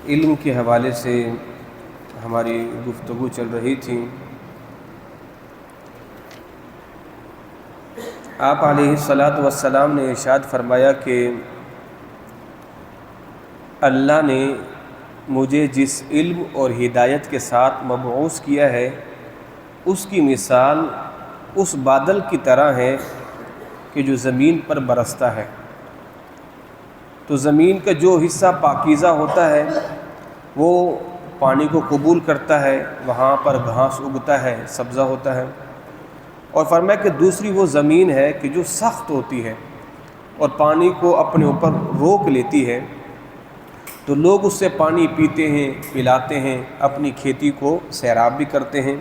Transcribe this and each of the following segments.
علم کے حوالے سے ہماری گفتگو چل رہی تھی۔ آپ علیہ الصلاۃ والسلام نے ارشاد فرمایا کہ اللہ نے مجھے جس علم اور ہدایت کے ساتھ مبعوث کیا ہے اس کی مثال اس بادل کی طرح ہے کہ جو زمین پر برستا ہے۔ تو زمین کا جو حصہ پاکیزہ ہوتا ہے وہ پانی کو قبول کرتا ہے، وہاں پر گھاس اگتا ہے، سبزہ ہوتا ہے۔ اور فرمایا کہ دوسری وہ زمین ہے کہ جو سخت ہوتی ہے اور پانی کو اپنے اوپر روک لیتی ہے، تو لوگ اس سے پانی پیتے ہیں، پلاتے ہیں، اپنی کھیتی کو سیراب بھی کرتے ہیں۔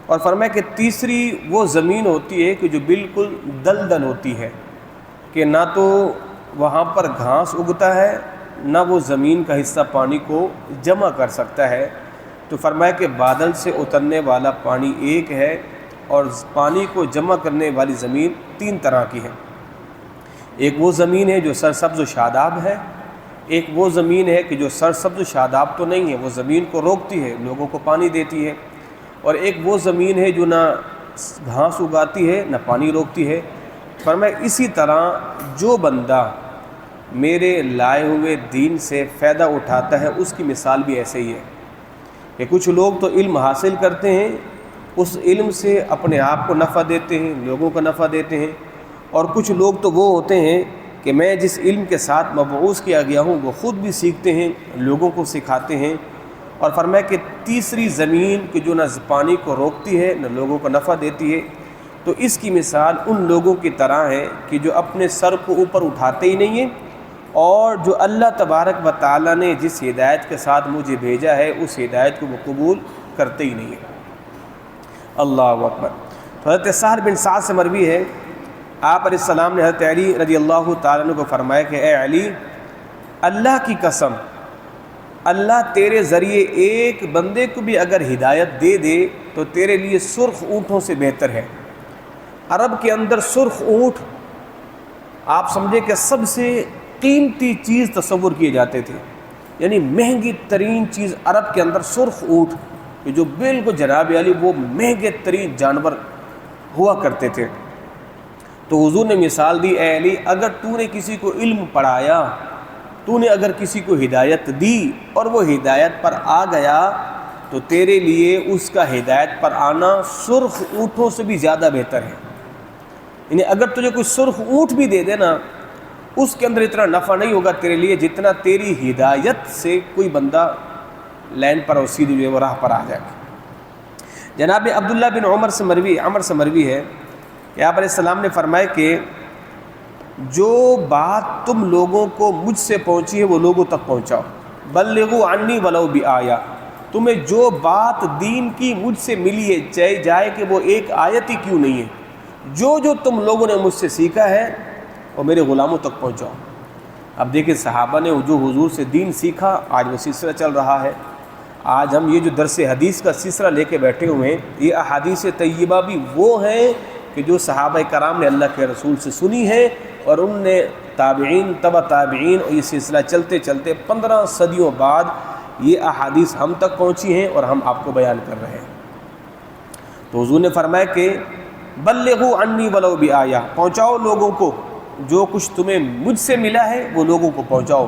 اور فرمایا کہ تیسری وہ زمین ہوتی ہے کہ جو بالکل دلدل ہوتی ہے، کہ نہ تو وہاں پر گھاس اگتا ہے نہ وہ زمین کا حصہ پانی کو جمع کر سکتا ہے۔ تو فرمایا کہ بادل سے اترنے والا پانی ایک ہے اور پانی کو جمع کرنے والی زمین تین طرح کی ہے۔ ایک وہ زمین ہے جو سرسبز و شاداب ہے، ایک وہ زمین ہے کہ جو سرسبز و شاداب تو نہیں ہے، وہ زمین کو روکتی ہے، لوگوں کو پانی دیتی ہے، اور ایک وہ زمین ہے جو نہ گھاس اگاتی ہے نہ پانی روکتی ہے۔ فرمایا اسی طرح جو بندہ میرے لائے ہوئے دین سے فائدہ اٹھاتا ہے اس کی مثال بھی ایسے ہی ہے کہ کچھ لوگ تو علم حاصل کرتے ہیں، اس علم سے اپنے آپ کو نفع دیتے ہیں، لوگوں کو نفع دیتے ہیں، اور کچھ لوگ تو وہ ہوتے ہیں کہ میں جس علم کے ساتھ مبعوث کیا گیا ہوں وہ خود بھی سیکھتے ہیں، لوگوں کو سکھاتے ہیں۔ اور فرمایا کہ تیسری زمین کہ جو نہ پانی کو روکتی ہے نہ لوگوں کو نفع دیتی ہے، تو اس کی مثال ان لوگوں کی طرح ہے کہ جو اپنے سر کو اوپر اٹھاتے ہی نہیں ہیں، اور جو اللہ تبارک و تعالیٰ نے جس ہدایت کے ساتھ مجھے بھیجا ہے اس ہدایت کو وہ قبول کرتے ہی نہیں ہیں۔ اللہ اکبر۔ تو حضرت سہل بن سعد سے مروی ہے، آپ علیہ السلام نے حضرت علی رضی اللہ تعالیٰ عنہ کو فرمایا کہ اے علی، اللہ کی قسم، اللہ تیرے ذریعے ایک بندے کو بھی اگر ہدایت دے دے تو تیرے لیے سرخ اونٹوں سے بہتر ہے۔ عرب کے اندر سرخ اونٹ آپ سمجھے کہ سب سے قیمتی چیز تصور کیے جاتے تھے، یعنی مہنگی ترین چیز عرب کے اندر سرخ اونٹ، کہ جو بالکل جناب علی وہ مہنگے ترین جانور ہوا کرتے تھے۔ تو حضور نے مثال دی، اے علی، اگر تو نے کسی کو علم پڑھایا، تو نے اگر کسی کو ہدایت دی اور وہ ہدایت پر آ گیا تو تیرے لیے اس کا ہدایت پر آنا سرخ اونٹوں سے بھی زیادہ بہتر ہے۔ یعنی اگر تجھے کوئی سرخ اونٹ بھی دے دینا، اس کے اندر اتنا نفع نہیں ہوگا تیرے لیے جتنا تیری ہدایت سے کوئی بندہ لین پر اور سیدھی جو ہے وہ راہ پر آ جائے گا۔ جناب عبداللہ بن عمر سے مروی ہے کہ آپ علیہ السلام نے فرمایا کہ جو بات تم لوگوں کو مجھ سے پہنچی ہے وہ لوگوں تک پہنچاؤ، بلغوا عنی ولو بآیہ، تمہیں جو بات دین کی مجھ سے ملی ہے، چاہے جائے کہ وہ ایک آیت ہی کیوں نہیں ہے، جو تم لوگوں نے مجھ سے سیکھا ہے اور میرے غلاموں تک پہنچاؤ۔ اب دیکھیں صحابہ نے جو حضور سے دین سیکھا، آج وہ سلسلہ چل رہا ہے۔ آج ہم یہ جو درس حدیث کا سلسلہ لے کے بیٹھے ہوئے ہیں، یہ احادیث طیبہ بھی وہ ہیں کہ جو صحابہ کرام نے اللہ کے رسول سے سنی ہے، اور ان نے تابعین، تبع تابعین، اور یہ سلسلہ چلتے چلتے 15 صدیوں بعد یہ احادیث ہم تک پہنچی ہیں اور ہم آپ کو بیان کر رہے ہیں۔ تو حضور نے فرمایا کہ بلغوا عنی ولو بآیہ، پہنچاؤ لوگوں کو جو کچھ تمہیں مجھ سے ملا ہے وہ لوگوں کو پہنچاؤ۔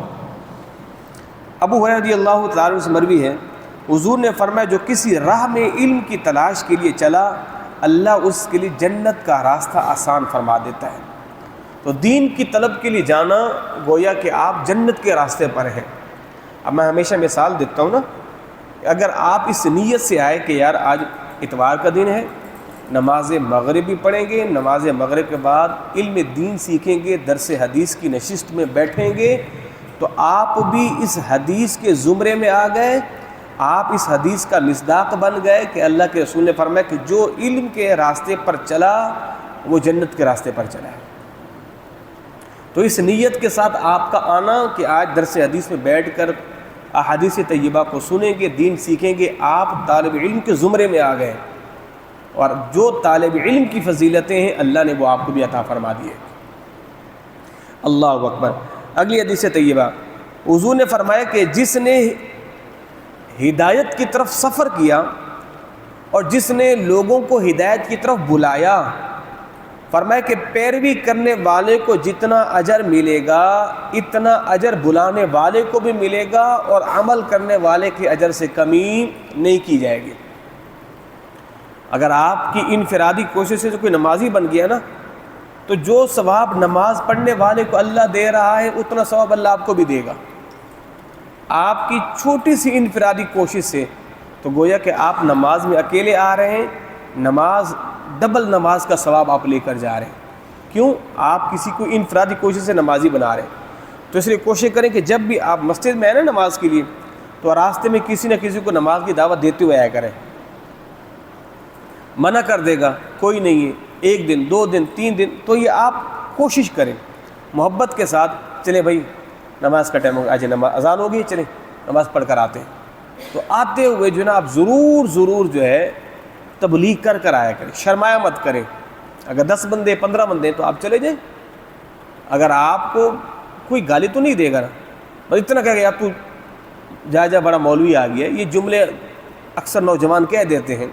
ابو ہریرہ رضی اللہ تعالیٰ عنہ سے مروی ہے، حضور نے فرمایا جو کسی راہ میں علم کی تلاش کے لیے چلا، اللہ اس کے لیے جنت کا راستہ آسان فرما دیتا ہے۔ تو دین کی طلب کے لیے جانا گویا کہ آپ جنت کے راستے پر ہیں۔ اب میں ہمیشہ مثال دیتا ہوں نا، اگر آپ اس نیت سے آئے کہ یار آج اتوار کا دن ہے، نماز مغرب بھی پڑھیں گے، نماز مغرب کے بعد علم دین سیکھیں گے، درس حدیث کی نشست میں بیٹھیں گے، تو آپ بھی اس حدیث کے زمرے میں آ گئے، آپ اس حدیث کا مصداق بن گئے کہ اللہ کے رسول نے فرمایا کہ جو علم کے راستے پر چلا وہ جنت کے راستے پر چلا ہے۔ تو اس نیت کے ساتھ آپ کا آنا کہ آج درس حدیث میں بیٹھ کر احادیث طیبہ کو سنیں گے، دین سیکھیں گے، آپ طالب علم کے زمرے میں آ گئے، اور جو طالب علم کی فضیلتیں ہیں اللہ نے وہ آپ کو بھی عطا فرما دی ہے۔ اللہ اکبر۔ اگلی حدیث طیبہ، حضور نے فرمایا کہ جس نے ہدایت کی طرف سفر کیا اور جس نے لوگوں کو ہدایت کی طرف بلایا، فرمایا کہ پیروی کرنے والے کو جتنا اجر ملے گا اتنا اجر بلانے والے کو بھی ملے گا، اور عمل کرنے والے کے اجر سے کمی نہیں کی جائے گی۔ اگر آپ کی انفرادی کوشش سے جو کوئی نمازی بن گیا نا، تو جو ثواب نماز پڑھنے والے کو اللہ دے رہا ہے اتنا ثواب اللہ آپ کو بھی دے گا۔ آپ کی چھوٹی سی انفرادی کوشش سے تو گویا کہ آپ نماز میں اکیلے آ رہے ہیں، نماز ڈبل نماز کا ثواب آپ لے کر جا رہے ہیں۔ کیوں؟ آپ کسی کو انفرادی کوشش سے نمازی بنا رہے ہیں۔ تو اس لیے کوشش کریں کہ جب بھی آپ مسجد میں آئیں نا نماز کے لیے، تو راستے میں کسی نہ کسی کو نماز کی دعوت دیتے ہوئے آیا کریں۔ منع کر دے گا کوئی نہیں ہے، 1 دن 2 دن 3 دن، تو یہ آپ کوشش کریں محبت کے ساتھ، چلیں بھائی نماز کا ٹائم ہو گیا، آج نماز اذان ہوگی، چلیں نماز پڑھ کر آتے ہیں۔ تو آتے ہوئے جو ہے نا آپ ضرور جو ہے تبلیغ کر آیا کریں، شرمایا مت کریں۔ اگر 10 بندے 15 بندے تو آپ چلے جائیں، اگر آپ کو کوئی گالی تو نہیں دے گا نا، بس اتنا کہہ گیا آپ تو جا بڑا مولوی آ گیا۔ یہ جملے اکثر نوجوان کہہ دیتے ہیں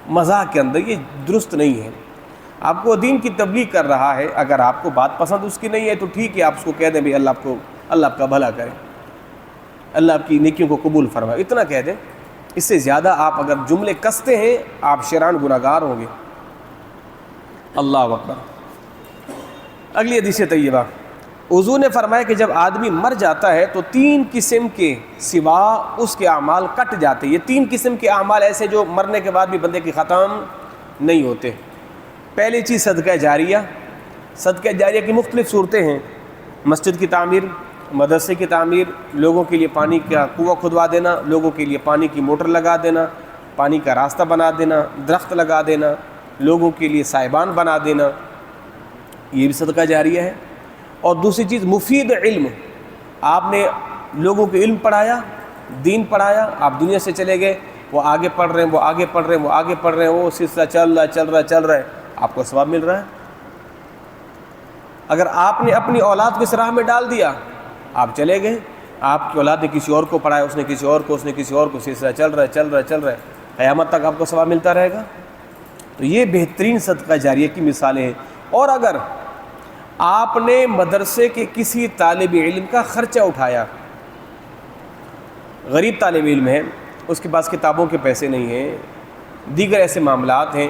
مذاق کے اندر، یہ درست نہیں ہے۔ آپ کو دین کی تبلیغ کر رہا ہے، اگر آپ کو بات پسند اس کی نہیں ہے تو ٹھیک ہے، آپ اس کو کہہ دیں بھی اللہ آپ کا بھلا کرے، اللہ آپ کی نیکیوں کو قبول فرمائے، اتنا کہہ دیں۔ اس سے زیادہ آپ اگر جملے کستے ہیں آپ شران گناہگار ہوں گے۔ اللہ اکبر۔ اگلی حدیث طیبہ، حضور نے فرمایا کہ جب آدمی مر جاتا ہے تو 3 قسم کے سوا اس کے اعمال کٹ جاتے ہیں۔ یہ 3 قسم کے اعمال ایسے جو مرنے کے بعد بھی بندے کے ختم نہیں ہوتے۔ پہلی چیز صدقہ جاریہ۔ صدقہ جاریہ کی مختلف صورتیں ہیں، مسجد کی تعمیر، مدرسے کی تعمیر، لوگوں کے لیے پانی کا کنواں کھدوا دینا، لوگوں کے لیے پانی کی موٹر لگا دینا، پانی کا راستہ بنا دینا، درخت لگا دینا، لوگوں کے لیے سائبان بنا دینا، یہ بھی صدقہ جاریہ ہے۔ اور دوسری چیز مفید علم، آپ نے لوگوں کو علم پڑھایا، دین پڑھایا، آپ دنیا سے چلے گئے، وہ آگے پڑھ رہے ہیں، وہ آگے پڑھ رہے ہیں، وہ آگے پڑھ رہے ہیں، وہ سلسلہ چل رہا ہے، آپ کو ثواب مل رہا ہے۔ اگر آپ نے اپنی اولاد کو اس راہ میں ڈال دیا، آپ چلے گئے، آپ کی اولاد نے کسی اور کو پڑھایا، اس نے کسی اور کو، سلسلہ چل رہا ہے، قیامت تک آپ کو ثواب ملتا رہے گا۔ تو یہ بہترین صدقہ جاریہ کی مثالیں ہیں۔ اور اگر آپ نے مدرسے کے کسی طالب علم کا خرچہ اٹھایا، غریب طالب علم ہے، اس کے پاس کتابوں کے پیسے نہیں ہیں، دیگر ایسے معاملات ہیں،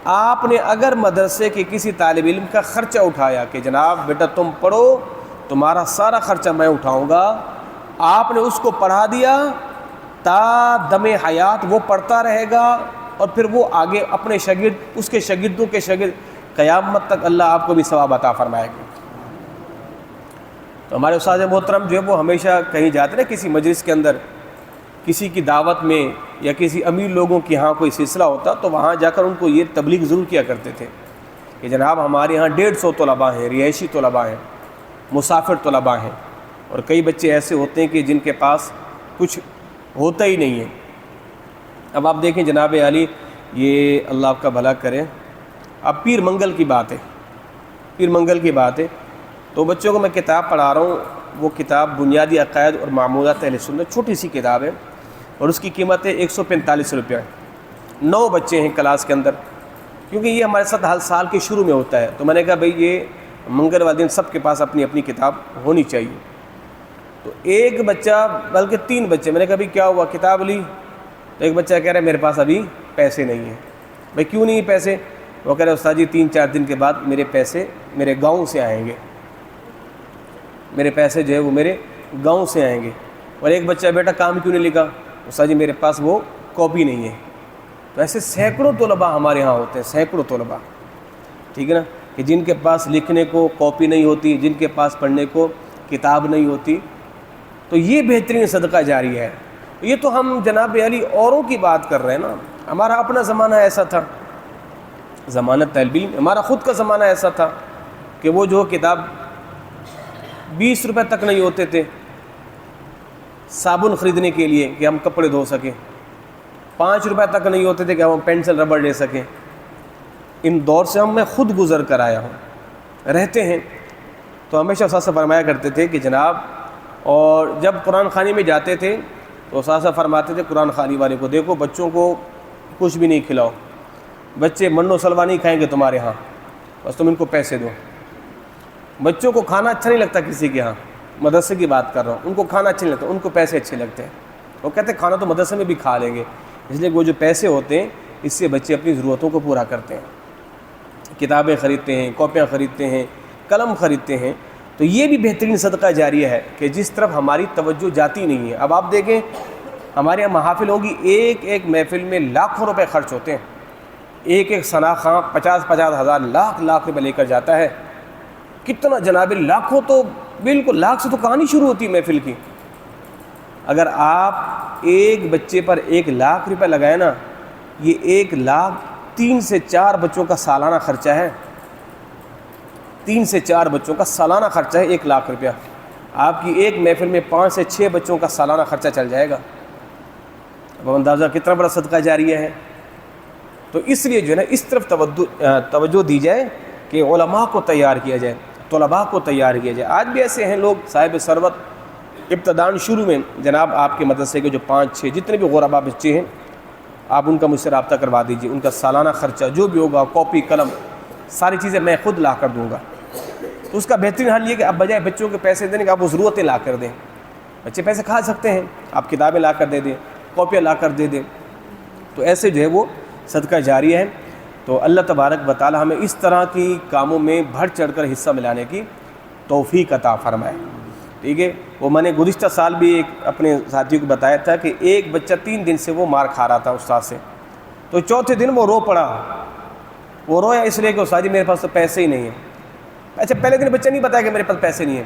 آپ نے اگر مدرسے کے کسی طالب علم کا خرچہ اٹھایا کہ جناب بیٹا تم پڑھو، تمہارا سارا خرچہ میں اٹھاؤں گا، آپ نے اس کو پڑھا دیا، تا دم حیات وہ پڑھتا رہے گا، اور پھر وہ آگے اپنے شاگرد، اس کے شاگردوں کے شاگرد، قیامت تک اللہ آپ کو بھی ثواب عطا فرمائے گا۔ تو ہمارے استاد محترم جو ہے وہ ہمیشہ کہیں جاتے ہیں کسی مجلس کے اندر، کسی کی دعوت میں یا کسی امیر لوگوں کے ہاں کوئی سلسلہ ہوتا تو وہاں جا کر ان کو یہ تبلیغ ضرور کیا کرتے تھے کہ جناب ہمارے ہاں 150 طلباء ہیں، رہائشی طلباء ہیں، مسافر طلباء ہیں، اور کئی بچے ایسے ہوتے ہیں کہ جن کے پاس کچھ ہوتا ہی نہیں ہے۔ اب آپ دیکھیں جناب علی، یہ اللہ آپ کا بھلا کرے، اب پیر منگل کی بات ہے، تو بچوں کو میں کتاب پڑھا رہا ہوں، وہ کتاب بنیادی عقائد اور معمولات اہل سنت، چھوٹی سی کتاب ہے، اور اس کی قیمت ہے 145 روپیہ۔ 9 بچے ہیں کلاس کے اندر، کیونکہ یہ ہمارے ساتھ ہر سال کے شروع میں ہوتا ہے، تو میں نے کہا بھئی یہ منگل والے دن سب کے پاس اپنی اپنی کتاب ہونی چاہیے۔ تو ایک بچہ، بلکہ 3 بچے، میں نے کہا بھئی کیا ہوا، کتاب لی؟ تو ایک بچہ کہہ رہا ہے میرے پاس ابھی پیسے نہیں ہیں۔ بھئی کیوں نہیں پیسے؟ وہ کہہ رہے استاد جی 3-4 دن کے بعد میرے پیسے میرے گاؤں سے آئیں گے، میرے پیسے جو ہے وہ میرے گاؤں سے آئیں گے۔ اور ایک بچہ بیٹا کام کیوں نہیں لکھا؟ استاد جی میرے پاس وہ کاپی نہیں ہے۔ تو ایسے سینکڑوں طلباء ہمارے ہاں ہوتے ہیں، سینکڑوں طلباء، ٹھیک ہے نا، کہ جن کے پاس لکھنے کو کاپی نہیں ہوتی، جن کے پاس پڑھنے کو کتاب نہیں ہوتی۔ تو یہ بہترین صدقہ جاریہ ہے۔ یہ تو ہم جناب علی اوروں کی بات کر رہے ہیں نا، ہمارا اپنا زمانہ ایسا تھا، زمانہ طالب علم، ہمارا خود کا زمانہ ایسا تھا کہ وہ جو کتاب 20 روپے تک نہیں ہوتے تھے صابن خریدنے کے لیے کہ ہم کپڑے دھو سکیں، 5 روپے تک نہیں ہوتے تھے کہ ہم پینسل ربڑ لے سکیں۔ ان دور سے میں خود گزر کر آیا ہوں، رہتے ہیں۔ تو ہمیشہ استاد صاحب فرمایا کرتے تھے کہ جناب، اور جب قرآن خوانی میں جاتے تھے تو استاد صاحب فرماتے تھے قرآن خوانی والے کو دیکھو بچوں کو کچھ بھی نہیں کھلاؤ، بچے منو سلوا نہیں کھائیں گے تمہارے ہاں، بس تم ان کو پیسے دو۔ بچوں کو کھانا اچھا نہیں لگتا کسی کے ہاں، مدرسے کی بات کر رہا ہوں، ان کو کھانا اچھا نہیں لگتا، ان کو پیسے اچھے لگتے ہیں۔ وہ کہتے ہیں کھانا تو مدرسے میں بھی کھا لیں گے، اس لیے وہ جو پیسے ہوتے ہیں اس سے بچے اپنی ضرورتوں کو پورا کرتے ہیں، کتابیں خریدتے ہیں، کاپیاں خریدتے ہیں، قلم خریدتے ہیں۔ تو یہ بھی بہترین صدقہ جاریہ ہے کہ جس طرف ہماری توجہ جاتی نہیں ہے۔ اب آپ دیکھیں ہمارے یہاں محافل ہوگی، ایک ایک محفل میں لاکھوں روپے خرچ ہوتے ہیں، ایک ایک ثنا خاں 50-50 ہزار لاکھ روپے لے کر جاتا ہے۔ کتنا جناب، لاکھوں تو بالکل، لاکھ سے تو کہانی شروع ہوتی ہے محفل کی۔ اگر آپ ایک بچے پر 1 لاکھ روپے لگائے نا، یہ 1 لاکھ 3 سے 4 بچوں کا سالانہ خرچہ ہے، 3 سے 4 بچوں کا سالانہ خرچہ ہے 1 لاکھ روپیہ۔ آپ کی ایک محفل میں 5 سے 6 بچوں کا سالانہ خرچہ چل جائے گا۔ اب اندازہ کتنا بڑا صدقہ جاریہ ہے۔ تو اس لیے جو ہے نا اس طرف توجہ دی جائے کہ علماء کو تیار کیا جائے، طلباء کو تیار کیا جائے۔ آج بھی ایسے ہیں لوگ صاحب ثروت، ابتداءً شروع میں جناب آپ کے مدرسے کے جو 5-6 جتنے بھی غرباء بچے ہیں، آپ ان کا مجھ سے رابطہ کروا دیجیے، ان کا سالانہ خرچہ جو بھی ہوگا، کاپی قلم ساری چیزیں میں خود لا کر دوں گا۔ تو اس کا بہترین حل یہ کہ اب بجائے بچوں کے پیسے دینے کے آپ وہ ضرورتیں لا کر دیں۔ بچے پیسے کھا سکتے ہیں، آپ کتابیں لا کر دے دیں، کاپیاں لا کر دے دیں، تو ایسے جو ہے وہ صدقہ جاریہ ہے۔ تو اللہ تبارک و تعالی ہمیں اس طرح کی کاموں میں بڑھ چڑھ کر حصہ ملانے کی توفیق عطا فرمائے، ٹھیک ہے۔ وہ میں نے گزشتہ سال بھی ایک اپنے ساتھیوں کو بتایا تھا کہ ایک بچہ 3 دن سے وہ مار کھا رہا تھا استاد سے، تو چوتھے دن وہ رو پڑا۔ وہ رویا اس لیے کہ استاد جی میرے پاس تو پیسے ہی نہیں ہیں۔ اچھا، پہلے دن بچہ نہیں بتایا کہ میرے پاس پیسے نہیں ہیں،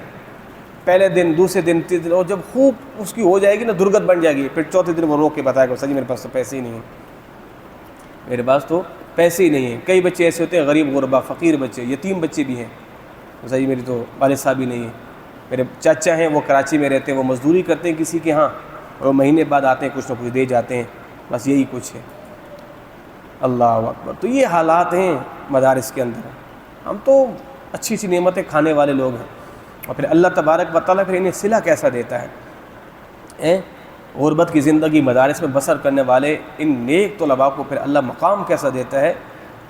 پہلے دن، دوسرے دن، تیسرے دن، اور جب خوب اس کی ہو جائے گی نا، درگت بن جائے گی، پھر چوتھے دن وہ رو کے بتایا کہ استاد جی میرے پاس تو پیسے ہی نہیں ہیں، میرے پاس تو پیسے ہی نہیں ہیں۔ کئی بچے ایسے ہوتے ہیں غریب غربا، فقیر بچے، یتیم بچے بھی ہیں، استاد جی میری تو والد صاحب ہی نہیں ہیں، میرے چاچا ہیں وہ کراچی میں رہتے ہیں، وہ مزدوری کرتے ہیں کسی کے ہاں، اور مہینے بعد آتے ہیں، کچھ نہ کچھ دے جاتے ہیں، بس یہی کچھ ہے۔ اللہ اکبر۔ تو یہ حالات ہیں مدارس کے اندر۔ ہم تو اچھی سی نعمتیں کھانے والے لوگ ہیں، اور پھر اللہ تبارک و تعالیٰ پھر انہیں صلہ کیسا دیتا ہے۔ غربت کی زندگی مدارس میں بسر کرنے والے ان نیک طلباء کو پھر اللہ مقام کیسا دیتا ہے۔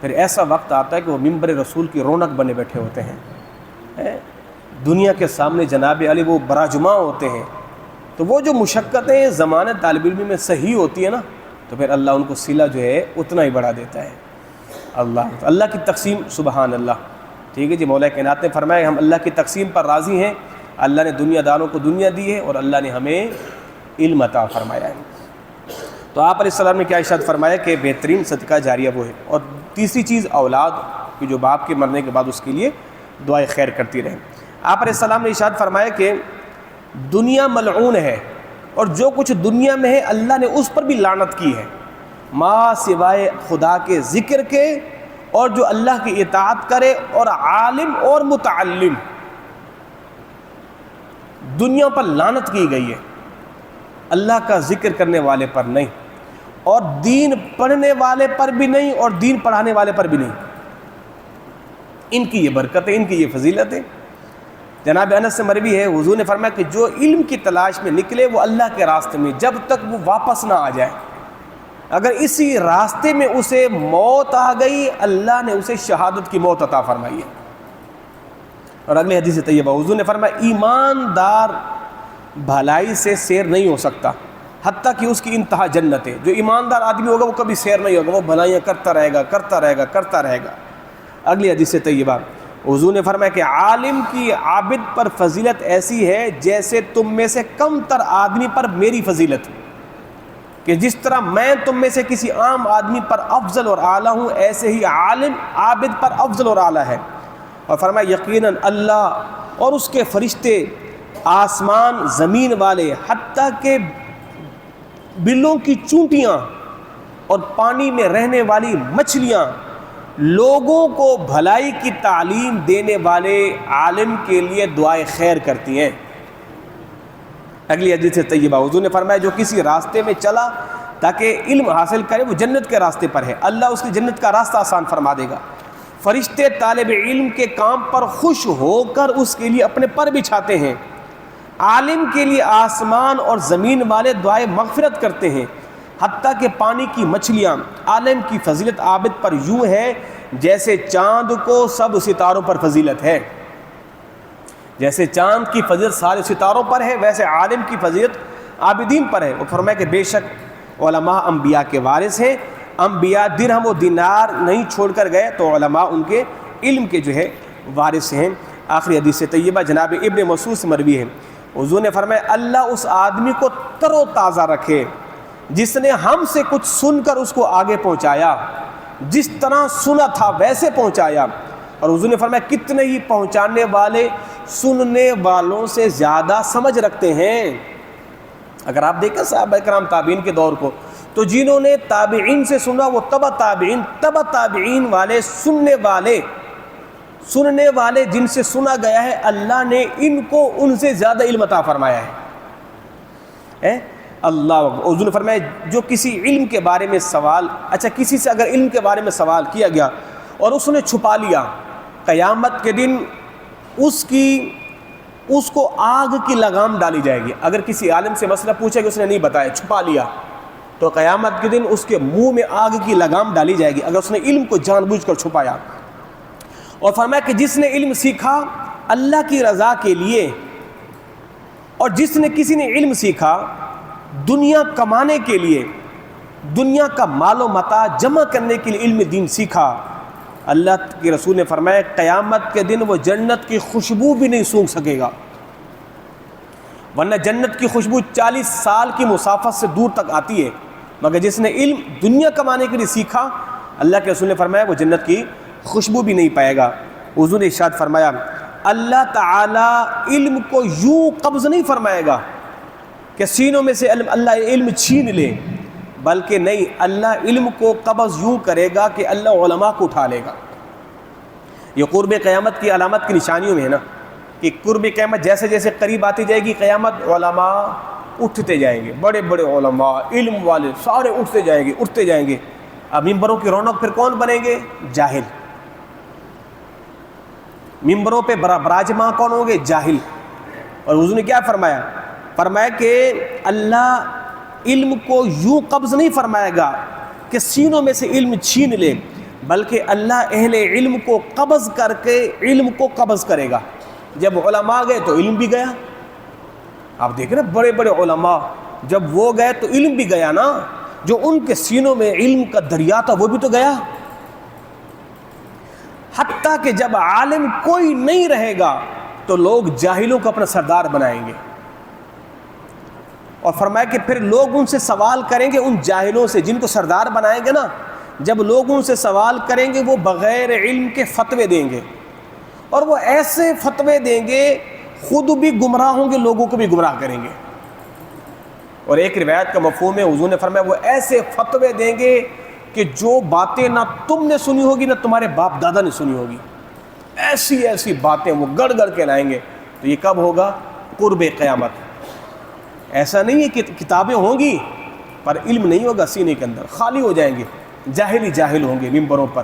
پھر ایسا وقت آتا ہے کہ وہ منبر رسول کی رونق بنے بیٹھے ہوتے ہیں، دنیا کے سامنے جناب علی وہ براجماع ہوتے ہیں۔ تو وہ جو مشقتیں زمانہ طالب علم میں صحیح ہوتی ہے نا، تو پھر اللہ ان کو صلہ جو ہے اتنا ہی بڑھا دیتا ہے۔ اللہ کی تقسیم، سبحان اللہ، ٹھیک ہے جی۔ مولا کائنات نے فرمایا کہ ہم اللہ کی تقسیم پر راضی ہیں۔ اللہ نے دنیا داروں کو دنیا دی ہے، اور اللہ نے ہمیں علم عطا فرمایا ہے۔ تو آپ علیہ السلام نے کیا ارشاد فرمایا کہ بہترین صدقہ جاریہ وہ ہے۔ اور تیسری چیز اولاد کہ جو باپ کے مرنے کے بعد اس کے لیے دعائے خیر کرتی رہے۔ آپ علیہ السلام نے ارشاد فرمایا کہ دنیا ملعون ہے، اور جو کچھ دنیا میں ہے اللہ نے اس پر بھی لعنت کی ہے، ما سوائے خدا کے ذکر کے، اور جو اللہ کی اطاعت کرے، اور عالم اور متعلم، دنیا پر لعنت کی گئی ہے، اللہ کا ذکر کرنے والے پر نہیں، اور دین پڑھنے والے پر بھی نہیں، اور دین پڑھانے والے پر بھی نہیں۔ ان کی یہ برکت ہے، ان کی یہ فضیلت ہے۔ جناب انس سے مروی ہے، حضور نے فرمایا کہ جو علم کی تلاش میں نکلے وہ اللہ کے راستے میں، جب تک وہ واپس نہ آ جائے، اگر اسی راستے میں اسے موت آ گئی، اللہ نے اسے شہادت کی موت عطا فرمائی ہے۔ اور اگلے حدیث طیبہ حضور نے فرمایا ایماندار بھلائی سے سیر نہیں ہو سکتا حتیٰ کہ اس کی انتہا جنت ہے۔ جو ایماندار آدمی ہوگا وہ کبھی سیر نہیں ہوگا، وہ بھلائیاں کرتا رہے گا، کرتا رہے گا، کرتا رہے گا۔ اگلی حدیث طیبہ حضور نے فرمایا کہ عالم کی عابد پر فضیلت ایسی ہے جیسے تم میں سے کم تر آدمی پر میری فضیلت، کہ جس طرح میں تم میں سے کسی عام آدمی پر افضل اور اعلیٰ ہوں، ایسے ہی عالم عابد پر افضل اور اعلیٰ ہے۔ اور فرمایا یقیناً اللہ اور اس کے فرشتے، آسمان زمین والے، حتیٰ کہ بلوں کی چونٹیاں اور پانی میں رہنے والی مچھلیاں، لوگوں کو بھلائی کی تعلیم دینے والے عالم کے لیے دعائے خیر کرتی ہیں۔ اگلی حدیث طیبہ حضور نے فرمایا جو کسی راستے میں چلا تاکہ علم حاصل کرے، وہ جنت کے راستے پر ہے، اللہ اس کی جنت کا راستہ آسان فرما دے گا۔ فرشتے طالب علم کے کام پر خوش ہو کر اس کے لیے اپنے پر بچھاتے ہیں۔ عالم کے لیے آسمان اور زمین والے دعائے مغفرت کرتے ہیں، حتیٰ کہ پانی کی مچھلیاں۔ عالم کی فضیلت عابد پر یوں ہے جیسے چاند کو سب ستاروں پر فضیلت ہے۔ جیسے چاند کی فضیلت سارے ستاروں پر ہے، ویسے عالم کی فضیلت عابدین پر ہے۔ وہ فرمایا کہ بے شک علماء انبیاء کے وارث ہیں، انبیاء درہم و دینار نہیں چھوڑ کر گئے تو علماء ان کے علم کے جو ہے وارث ہیں۔ آخری حدیث طیبہ جناب ابن مسعود سے مروی ہے، حضور نے فرمایا اللہ اس آدمی کو تر و تازہ رکھے جس نے ہم سے کچھ سن کر اس کو آگے پہنچایا، جس طرح سنا تھا ویسے پہنچایا۔ اور حضور نے فرمایا کتنے ہی پہنچانے والے سننے والوں سے زیادہ سمجھ رکھتے ہیں۔ اگر آپ دیکھیں صحابہ کرام تابعین کے دور کو، تو جنہوں نے تابعین سے سنا وہ تبع تابعین والے سننے والے جن سے سنا گیا ہے، اللہ نے ان کو ان سے زیادہ علم عطا فرمایا ہے۔ اللہ حضور نے فرمایا جو کسی علم کے بارے میں سوال، کسی سے اگر علم کے بارے میں سوال کیا گیا اور اس نے چھپا لیا، قیامت کے دن اس کو آگ کی لگام ڈالی جائے گی۔ اگر کسی عالم سے مسئلہ پوچھا کہ اس نے نہیں بتایا، چھپا لیا، تو قیامت کے دن اس کے منہ میں آگ کی لگام ڈالی جائے گی اگر اس نے علم کو جان بوجھ کر چھپایا۔ اور فرمایا کہ جس نے علم سیکھا اللہ کی رضا کے لیے، اور کسی نے علم سیکھا دنیا کمانے کے لیے، دنیا کا مال و متاع جمع کرنے کے لیے علم دین سیکھا، اللہ کے رسول نے فرمایا قیامت کے دن وہ جنت کی خوشبو بھی نہیں سونگھ سکے گا، ورنہ جنت کی خوشبو 40 سال کی مسافت سے دور تک آتی ہے، مگر جس نے علم دنیا کمانے کے لیے سیکھا، اللہ کے رسول نے فرمایا وہ جنت کی خوشبو بھی نہیں پائے گا۔ حضور نے ارشاد فرمایا اللہ تعالی علم کو یوں قبض نہیں فرمائے گا کہ سینوں میں سے اللہ علم چھین لے، بلکہ نہیں، اللہ علم کو قبض یوں کرے گا کہ اللہ علماء کو اٹھا لے گا۔ یہ قرب قیامت کی علامت کی نشانیوں میں ہے نا، کہ قرب قیامت جیسے جیسے قریب آتی جائے گی قیامت، علماء اٹھتے جائیں گے، بڑے بڑے علماء علم والے سارے اٹھتے جائیں گے۔ اب ممبروں کی رونق پھر کون بنیں گے؟ جاہل۔ ممبروں پہ براجماں کون ہوں گے؟ جاہل۔ اور حضور نے کیا فرمایا کہ اللہ علم کو یوں قبض نہیں فرمائے گا کہ سینوں میں سے علم چھین لے، بلکہ اللہ اہل علم کو قبض کر کے علم کو قبض کرے گا۔ جب علماء گئے تو علم بھی گیا۔ آپ دیکھ رہے ہیں بڑے بڑے علماء جب وہ گئے تو علم بھی گیا نا، جو ان کے سینوں میں علم کا دریا تھا وہ بھی تو گیا۔ حتیٰ کہ جب عالم کوئی نہیں رہے گا تو لوگ جاہلوں کو اپنا سردار بنائیں گے، اور فرمایا کہ پھر لوگ ان سے سوال کریں گے، ان جاہلوں سے جن کو سردار بنائیں گے نا، جب لوگ ان سے سوال کریں گے وہ بغیر علم کے فتوے دیں گے، اور وہ ایسے فتوے دیں گے خود بھی گمراہ ہوں گے، لوگوں کو بھی گمراہ کریں گے۔ اور ایک روایت کا مفہوم ہے حضور نے فرمایا وہ ایسے فتوے دیں گے کہ جو باتیں نہ تم نے سنی ہوگی نہ تمہارے باپ دادا نے سنی ہوگی، ایسی باتیں وہ گڑ کے لائیں گے۔ تو یہ کب ہوگا؟ قرب قیامت۔ ایسا نہیں ہے کہ کتابیں ہوں گی پر علم نہیں ہوگا سینے کے اندر، خالی ہو جائیں گے، جاہل ہوں گے ممبروں پر۔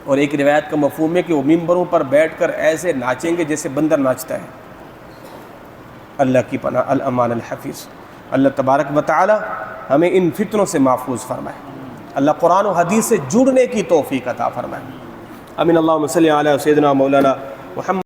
اور ایک روایت کا مفہوم ہے کہ وہ ممبروں پر بیٹھ کر ایسے ناچیں گے جیسے بندر ناچتا ہے۔ اللہ کی پناہ الامان الحفیظ۔ اللہ تبارک و تعالی ہمیں ان فتنوں سے محفوظ فرمائے، اللہ قرآن و حدیث سے جڑنے کی توفیق عطا فرمائے۔ امین اللہم صلی علی سیدنا مولانا محمد